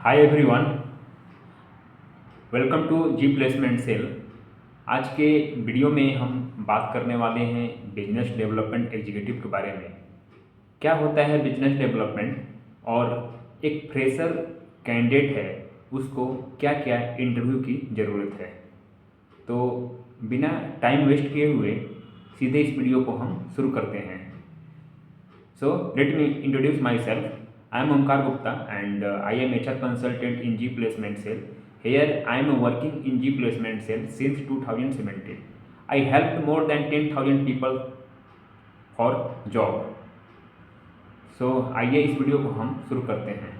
Hi everyone, welcome to G placement cell. आज के video में हम बात करने वाले हैं बिजनेस डेवलपमेंट एग्जीक्यूटिव के बारे में। क्या होता है बिजनेस डेवलपमेंट और एक फ्रेशर कैंडिडेट है उसको क्या क्या इंटरव्यू की ज़रूरत है। तो बिना टाइम वेस्ट किए हुए सीधे इस वीडियो को हम शुरू करते हैं। So let me introduce myself. I am Omkar Gupta and I am HR consultant in G Placement Cell. Here I am working in G Placement Cell since 2017. I helped more than 10,000 people for job. So आइए इस video को हम शुरू करते हैं।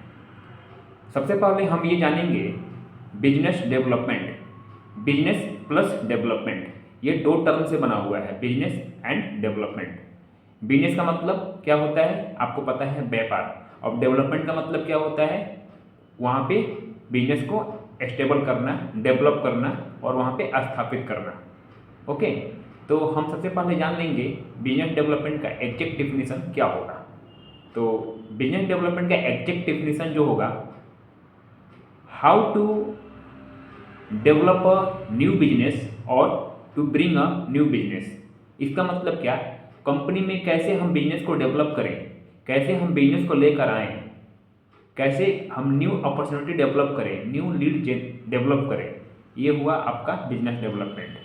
सबसे पहले हम ये जानेंगे business development, business plus development, ये दो टर्म से बना हुआ है, बिजनेस एंड डेवलपमेंट। बिजनेस का मतलब क्या होता है आपको पता है, व्यापार। और डेवलपमेंट का मतलब क्या होता है, वहाँ पे बिजनेस को स्टेबल करना, डेवलप करना और वहाँ पे स्थापित करना। ओके, तो हम सबसे पहले जान लेंगे बिजनेस डेवलपमेंट का एग्जैक्ट डिफिनीसन क्या होगा। तो बिजनेस डेवलपमेंट का एग्जैक्ट डिफिनीसन जो होगा, how to develop a new business और to bring a new business. इसका मतलब क्या, कंपनी में कैसे हम बिजनेस को डेवलप करें, कैसे हम बिजनेस को लेकर आएँ, कैसे हम न्यू अपॉर्चुनिटी डेवलप करें, न्यू लीड डेवलप करें। ये हुआ आपका बिजनेस डेवलपमेंट।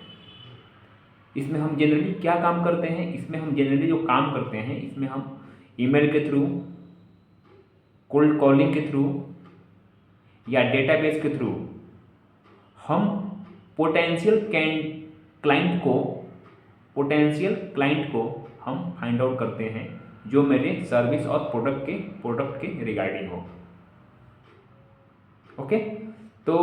इसमें हम जनरली क्या काम करते हैं, इसमें हम जनरली जो काम करते हैं इसमें हम ईमेल के थ्रू, कोल्ड कॉलिंग के थ्रू या डेटाबेस के थ्रू हम पोटेंशियल क्लाइंट को हम फाइंड आउट करते हैं जो मेरे सर्विस और प्रोडक्ट के रिगार्डिंग हो। ओके, तो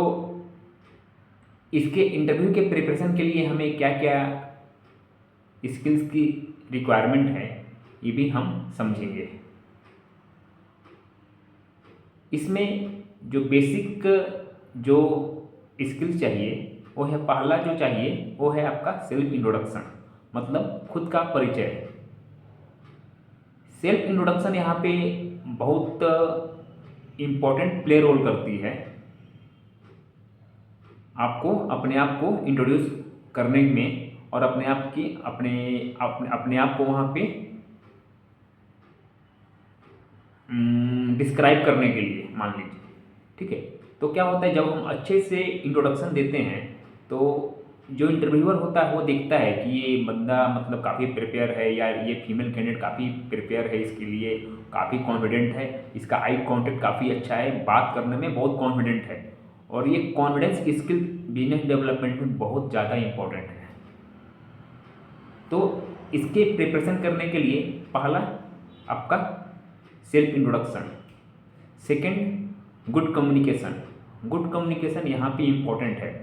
इसके इंटरव्यू के प्रिपरेशन के लिए हमें क्या क्या स्किल्स की रिक्वायरमेंट है ये भी हम समझेंगे। इसमें जो बेसिक जो स्किल्स चाहिए वो है, पहला जो चाहिए वो है आपका सेल्फ इंट्रोडक्शन, मतलब खुद का परिचय। सेल्फ इंट्रोडक्शन यहाँ पे बहुत इम्पोर्टेंट प्ले रोल करती है आपको अपने आप को इंट्रोड्यूस करने में और अपने आप को वहाँ पे डिस्क्राइब करने के लिए, मान लीजिए। ठीक है, तो क्या होता है जब हम अच्छे से इंट्रोडक्शन देते हैं तो जो इंटरव्यूअर होता है वो देखता है कि ये बंदा मतलब काफ़ी प्रिपेयर है, या ये फीमेल कैंडिडेट काफ़ी प्रिपेयर है, इसके लिए काफ़ी कॉन्फिडेंट है, इसका आई कांटेक्ट काफ़ी अच्छा है, बात करने में बहुत कॉन्फिडेंट है। और ये कॉन्फिडेंस स्किल बिजनेस डेवलपमेंट में बहुत ज़्यादा इंपॉर्टेंट है। तो इसके प्रिपरेशन करने के लिए पहला आपका self introduction, second good communication. Good communication यहाँ पे इम्पोर्टेंट है,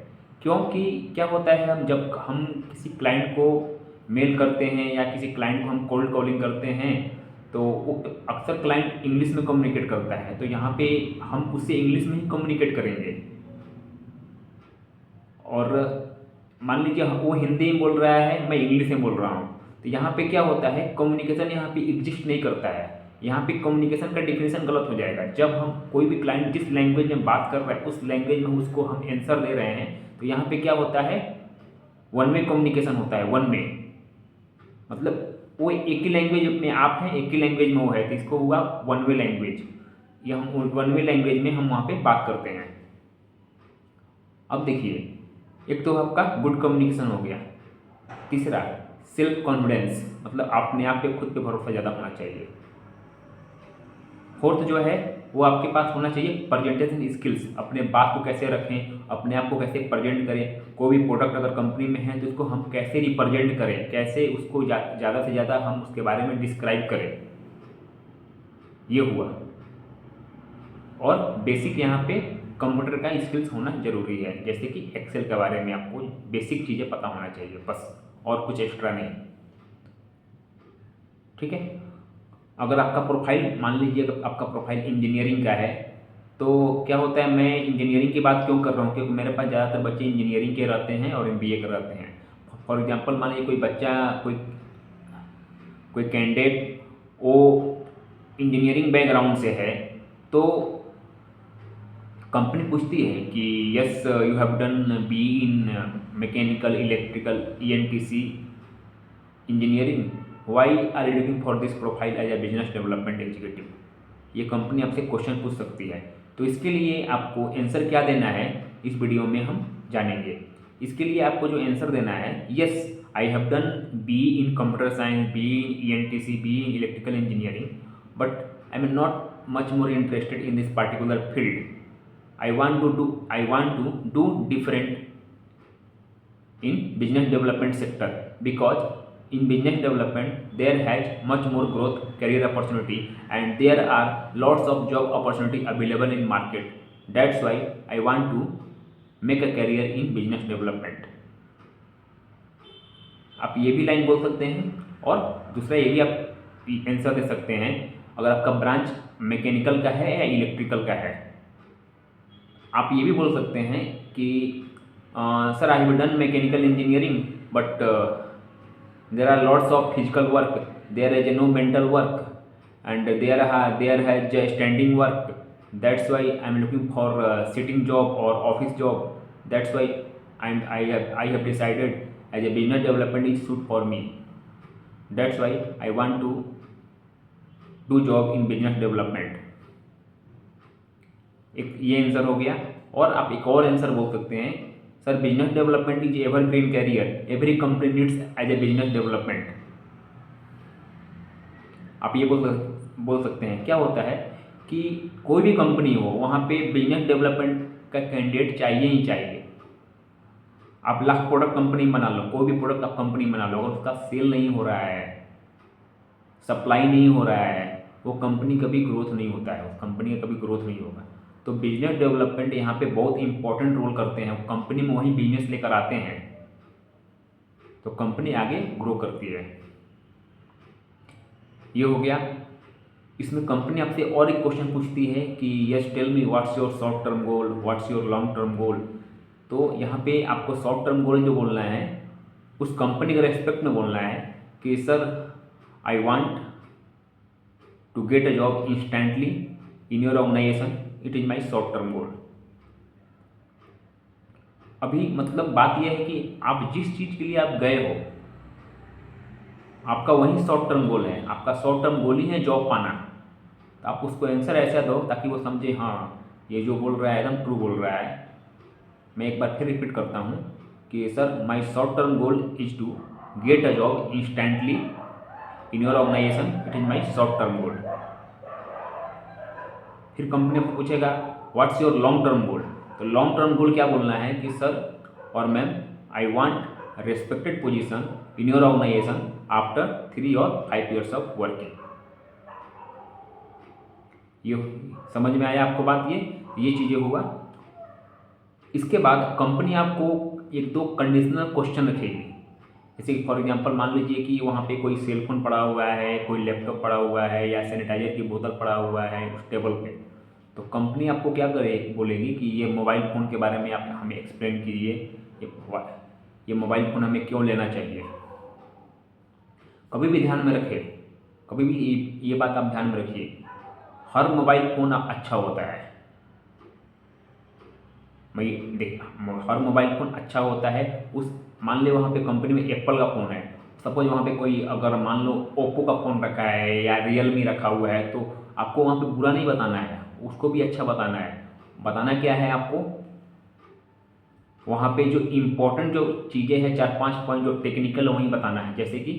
क्योंकि क्या होता है जब हम किसी क्लाइंट को मेल करते हैं या किसी क्लाइंट को हम कोल्ड कॉलिंग करते हैं तो वो अक्सर क्लाइंट इंग्लिश में कम्युनिकेट करता है, तो यहाँ पे हम उससे इंग्लिश में ही कम्युनिकेट करेंगे। और मान लीजिए वो हिंदी में बोल रहा है, मैं इंग्लिश में बोल रहा हूँ, तो यहाँ पे क्या होता है, कम्युनिकेशन यहाँ पे एग्जिस्ट नहीं करता है। यहाँ पे कम्युनिकेशन का डिफिनेशन गलत हो जाएगा। जब हम कोई भी क्लाइंट जिस लैंग्वेज में बात कर रहा है उस लैंग्वेज में उसको हम आंसर दे रहे हैं, तो यहाँ पे क्या होता है, वन वे कम्युनिकेशन होता है। वन वे मतलब वो एक ही लैंग्वेज में आप हैं, एक ही लैंग्वेज में वो है, तो इसको हुआ वन वे लैंग्वेज। ये हम वन वे लैंग्वेज में हम वहाँ पे बात करते हैं। अब देखिए, एक तो आपका गुड कम्युनिकेशन हो गया। तीसरा सेल्फ कॉन्फिडेंस, मतलब अपने आप पे खुद पे भरोसा ज़्यादा होना चाहिए। फोर्थ जो है वो आपके पास होना चाहिए प्रेजेंटेशन स्किल्स, अपने बात को कैसे रखें, अपने आप को कैसे प्रेजेंट करें। कोई भी प्रोडक्ट अगर कंपनी में है तो उसको हम कैसे रिप्रेजेंट करें, कैसे उसको ज़्यादा से ज़्यादा हम उसके बारे में डिस्क्राइब करें, ये हुआ। और बेसिक यहाँ पे कंप्यूटर का स्किल्स होना जरूरी है, जैसे कि एक्सेल के बारे में आपको बेसिक चीज़ें पता होना चाहिए बस, और कुछ एक्स्ट्रा नहीं। ठीक है, अगर आपका प्रोफाइल, मान लीजिए अगर आपका प्रोफाइल इंजीनियरिंग का है तो क्या होता है, मैं इंजीनियरिंग की बात क्यों कर रहा हूँ, क्योंकि मेरे पास ज़्यादातर बच्चे इंजीनियरिंग के रहते हैं और एमबीए के रहते हैं। फॉर एग्जांपल मान लीजिए कोई बच्चा, कोई कैंडिडेट वो इंजीनियरिंग बैकग्राउंड से है, तो कंपनी पूछती है कि yes you have done B in mechanical electrical ENTC engineering, why are you looking for this profile as a business development executive. ये कंपनी आपसे क्वेश्चन पूछ सकती है, तो इसके लिए आपको आंसर क्या देना है इस वीडियो में हम जानेंगे। इसके लिए आपको जो आंसर देना है, yes I have done B in computer science, B in ENTC, B in electrical engineering, but I am not much more interested in this particular field. I want to do different in business development sector, because in business development there has much more growth career opportunity and there are lots of job opportunity available in market. That's why I want to make a career in business development. आप ये भी line बोल सकते हैं और दूसरा ये भी आप आंसर दे सकते हैं अगर आपका ब्रांच मैकेनिकल का है या इलेक्ट्रिकल का है। आप ये भी बोल सकते हैं कि sir I have done mechanical engineering but there are lots of physical work, there is no mental work and there has standing work, that's why I am looking for sitting job और office job, that's why I have decided as a business development is suit for me, that's why I want to do job in business development. एक ये answer हो गया। और आप एक और answer बोल सकते हैं, sir business development is evergreen career, every company needs as a business development. आप ये बोल सकते हैं क्या होता है कि कोई भी कंपनी हो वहाँ पे बिजनेस डेवलपमेंट का कैंडिडेट चाहिए ही चाहिए। आप लाख प्रोडक्ट कंपनी बना लो, कोई भी प्रोडक्ट आप कंपनी बना लो, अगर उसका सेल नहीं हो रहा है, सप्लाई नहीं हो रहा है, वो कंपनी कभी ग्रोथ नहीं होता है, उस कंपनी का कभी ग्रोथ नहीं होगा। तो बिजनेस डेवलपमेंट यहाँ पे बहुत इंपॉर्टेंट रोल करते हैं। कंपनी में वही बिजनेस लेकर आते हैं तो कंपनी आगे ग्रो करती है। ये हो गया। इसमें कंपनी आपसे और एक क्वेश्चन पूछती है कि yes tell me what's your short term goal, what's your long term goal. तो यहाँ पे आपको शॉर्ट टर्म गोल जो बोलना है उस कंपनी के रेस्पेक्ट में बोलना है कि sir I want to get a job instantly in your organisation, it is my short term goal. अभी मतलब बात यह है कि आप जिस चीज़ के लिए आप गए हो आपका वही शॉर्ट टर्म गोल है, आपका शॉर्ट टर्म गोल ही है जॉब पाना। तो आप उसको आंसर ऐसा दो ताकि वो समझे हाँ ये जो बोल रहा है एकदम ट्रू बोल रहा है। मैं एक बार फिर रिपीट करता हूँ कि sir my short term goal is to get a job instantly in your organisation, it is my short term goal. फिर कंपनी आपको पूछेगा what's your long term goal. तो लॉन्ग टर्म गोल क्या बोलना है कि सर और ma'am I want respected position in your organisation after 3 और 5 ईयर्स ऑफ वर्किंग। ये समझ में आया आपको बात? ये चीज़ें हुआ। इसके बाद कंपनी आपको 1-2 कंडीशनल क्वेश्चन रखेगी। जैसे कि फॉर एग्जांपल मान लीजिए कि वहाँ पे कोई सेल फोन पड़ा हुआ है, कोई लैपटॉप पड़ा हुआ है या सैनिटाइजर की बोतल पड़ा हुआ है उस टेबल पे, तो कंपनी आपको क्या बोलेगी कि ये मोबाइल फ़ोन के बारे में आप हमें एक्सप्लेन कीजिए, ये मोबाइल फ़ोन हमें क्यों लेना चाहिए। कभी भी ध्यान में रखें, कभी भी ये बात आप ध्यान में रखिए, हर मोबाइल फ़ोन अच्छा होता है। हर मोबाइल फ़ोन अच्छा होता है। उस मान लो वहाँ पे कंपनी में एप्पल का फ़ोन है, सपोज वहाँ पे कोई अगर मान लो ओप्पो का फ़ोन रखा है या रियलमी रखा हुआ है, तो आपको वहाँ पे बुरा नहीं बताना है, उसको भी अच्छा बताना है। बताना क्या है आपको, वहाँ पे जो इम्पोर्टेंट जो चीज़ें हैं 4-5 पॉइंट जो टेक्निकल वहीं बताना है। जैसे कि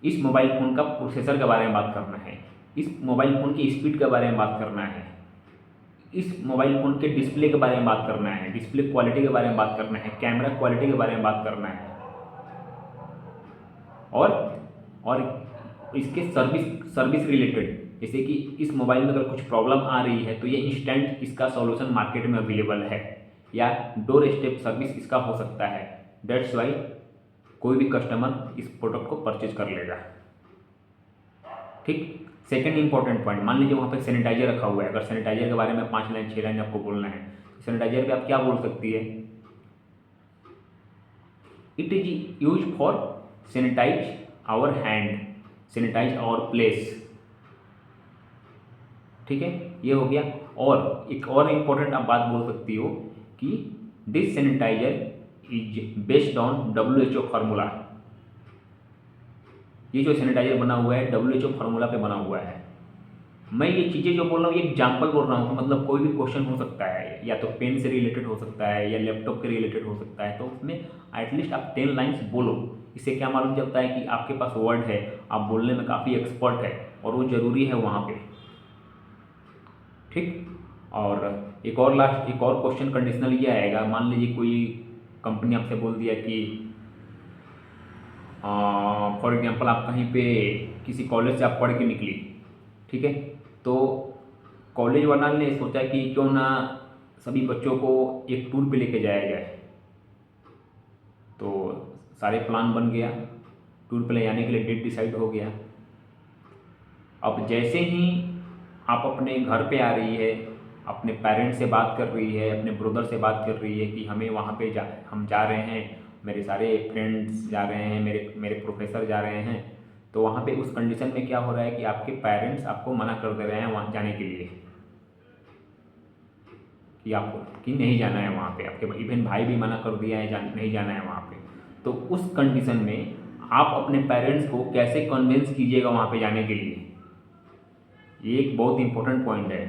इस मोबाइल फ़ोन का प्रोसेसर के बारे में बात करना है, इस मोबाइल फ़ोन की स्पीड के बारे में बात करना है, इस मोबाइल फ़ोन के डिस्प्ले के बारे में बात करना है, डिस्प्ले क्वालिटी के बारे में बात करना है, कैमरा क्वालिटी के बारे में बात करना है, और इसके सर्विस रिलेटेड, जैसे कि इस मोबाइल में अगर कुछ प्रॉब्लम आ रही है तो ये इंस्टेंट इसका सॉल्यूशन मार्केट में अवेलेबल है या डोर स्टेप सर्विस इसका हो सकता है। दैट्स वाई कोई भी कस्टमर इस प्रोडक्ट को परचेज कर लेगा। ठीक। सेकंड इंपॉर्टेंट पॉइंट, मान लीजिए वहाँ पे सैनिटाइजर रखा हुआ है, अगर सैनिटाइजर के बारे में 5 लाइन 6 लाइन आपको बोलना है, तो सैनिटाइजर पे आप क्या बोल सकती है, it is use for sanitise our hand, sanitise our place. ठीक है। ये हो गया। और एक और इम्पोर्टेंट आप बात बोल सकती हो कि this sanitiser is based on WHO formula. ये जो सैनिटाइजर बना हुआ है WHO फार्मूला पे बना हुआ है। मैं ये चीज़ें जो बोल रहा हूँ ये एग्जाम्पल बोल रहा हूँ, मतलब कोई भी क्वेश्चन हो सकता है, या तो पेन से रिलेटेड हो सकता है या लैपटॉप के रिलेटेड हो सकता है, तो उसमें एटलीस्ट आप 10 लाइन्स बोलो। इससे क्या मालूम चलता है कि आपके पास वर्ड है, आप बोलने में काफ़ी एक्सपर्ट है, और वो ज़रूरी है वहाँ पे। ठीक। और एक और क्वेश्चन कंडीशनल ये आएगा, मान लीजिए कोई कंपनी आपसे बोल दिया कि फॉर एग्जांपल आप कहीं पे किसी कॉलेज से आप पढ़ के निकली, ठीक है, तो कॉलेज वाला ने सोचा कि क्यों ना सभी बच्चों को एक टूर पे लेके जाया जाए। तो सारे प्लान बन गया, टूर पे ले जाने के लिए डेट डिसाइड हो गया। अब जैसे ही आप अपने घर पे आ रही है, अपने पेरेंट्स से बात कर रही है, अपने ब्रदर से बात कर रही है कि हमें वहाँ पे हम जा रहे हैं, मेरे सारे फ्रेंड्स जा रहे हैं, मेरे प्रोफेसर जा रहे हैं, तो वहाँ पे उस कंडीशन में क्या हो रहा है कि आपके पेरेंट्स आपको मना कर दे रहे हैं वहाँ जाने के लिए, कि आपको कि नहीं जाना है वहाँ पे। आपके इवन भाई भी मना कर दिया है, नहीं जाना है वहाँ पे। तो उस कंडीशन में आप अपने पेरेंट्स को कैसे कन्विंस कीजिएगा वहाँ पे जाने के लिए, ये एक बहुत इंपॉर्टेंट पॉइंट है।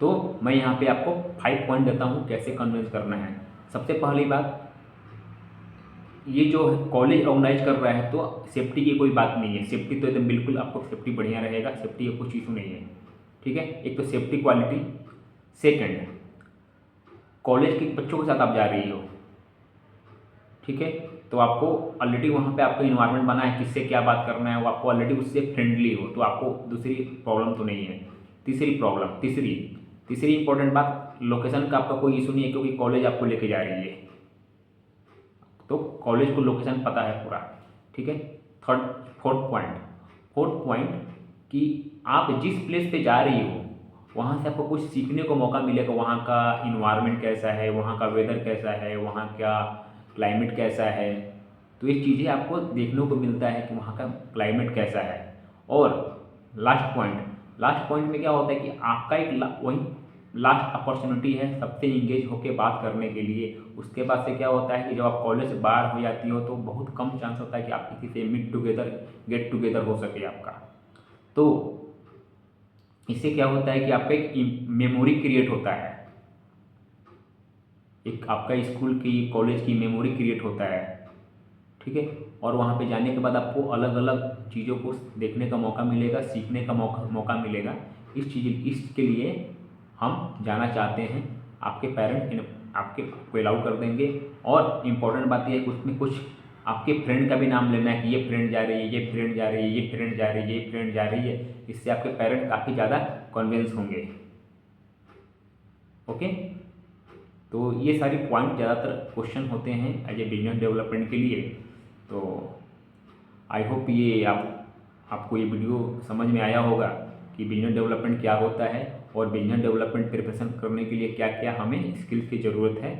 तो मैं यहाँ पे आपको 5 पॉइंट देता हूँ कैसे कन्विंस करना है। सबसे पहली बात, ये जो कॉलेज ऑर्गेनाइज कर रहा है तो सेफ्टी की कोई बात नहीं है, सेफ्टी तो एकदम बिल्कुल आपको सेफ्टी बढ़िया रहेगा, सेफ्टी का कुछ इशू नहीं है, ठीक है। एक तो सेफ्टी क्वालिटी। सेकंड, कॉलेज के बच्चों के साथ आप जा रही हो, ठीक है, तो आपको ऑलरेडी वहाँ पे आपको इन्वायरमेंट बना है, किससे क्या बात करना है, वो आपको ऑलरेडी उससे फ्रेंडली हो, तो आपको दूसरी प्रॉब्लम तो नहीं है। तीसरी इंपॉर्टेंट बात, लोकेशन का आपका कोई इशू नहीं है, क्योंकि कॉलेज आपको लेके जा रही है, तो कॉलेज को लोकेशन पता है पूरा, ठीक है। फोर्थ पॉइंट कि आप जिस प्लेस पे जा रही हो वहाँ से आपको कुछ सीखने को मौका मिलेगा, वहाँ का इन्वायरमेंट कैसा है, वहाँ का वेदर कैसा है, वहाँ का क्लाइमेट कैसा है, तो ये चीज़ें आपको देखने को मिलता है कि वहाँ का क्लाइमेट कैसा है। और लास्ट पॉइंट में क्या होता है कि आपका एक वही लास्ट अपॉर्चुनिटी है सबसे इंगेज होकर बात करने के लिए। उसके बाद से क्या होता है कि जब आप कॉलेज से बाहर हो जाती हो तो बहुत कम चांस होता है कि आप किसी से गेट टुगेदर हो सके आपका। तो इससे क्या होता है कि आपका एक मेमोरी क्रिएट होता है, एक आपका स्कूल की कॉलेज की मेमोरी क्रिएट होता है, ठीक है। और वहाँ पे जाने के बाद आपको अलग अलग चीज़ों को देखने का मौका मिलेगा, सीखने का मौका मिलेगा। इसके लिए हम जाना चाहते हैं, आपके पेरेंट्स आपको अलाउ कर देंगे। और इम्पोर्टेंट बात यह है कि उसमें कुछ आपके फ्रेंड का भी नाम लेना है कि ये फ्रेंड जा रही है, ये फ्रेंड जा रही है, ये फ्रेंड जा रही है, ये फ्रेंड जा रही है। इससे आपके पेरेंट्स काफ़ी ज़्यादा कन्विंस होंगे। ओके, तो ये सारी पॉइंट ज़्यादातर क्वेश्चन होते हैं एज ए बिजनेस डेवलपमेंट के लिए। तो आई होप ये आपको ये वीडियो समझ में आया होगा कि बिजनेस डेवलपमेंट क्या होता है और बिजनेस डेवलपमेंट प्रिपरेशन करने के लिए क्या क्या हमें स्किल्स की ज़रूरत है।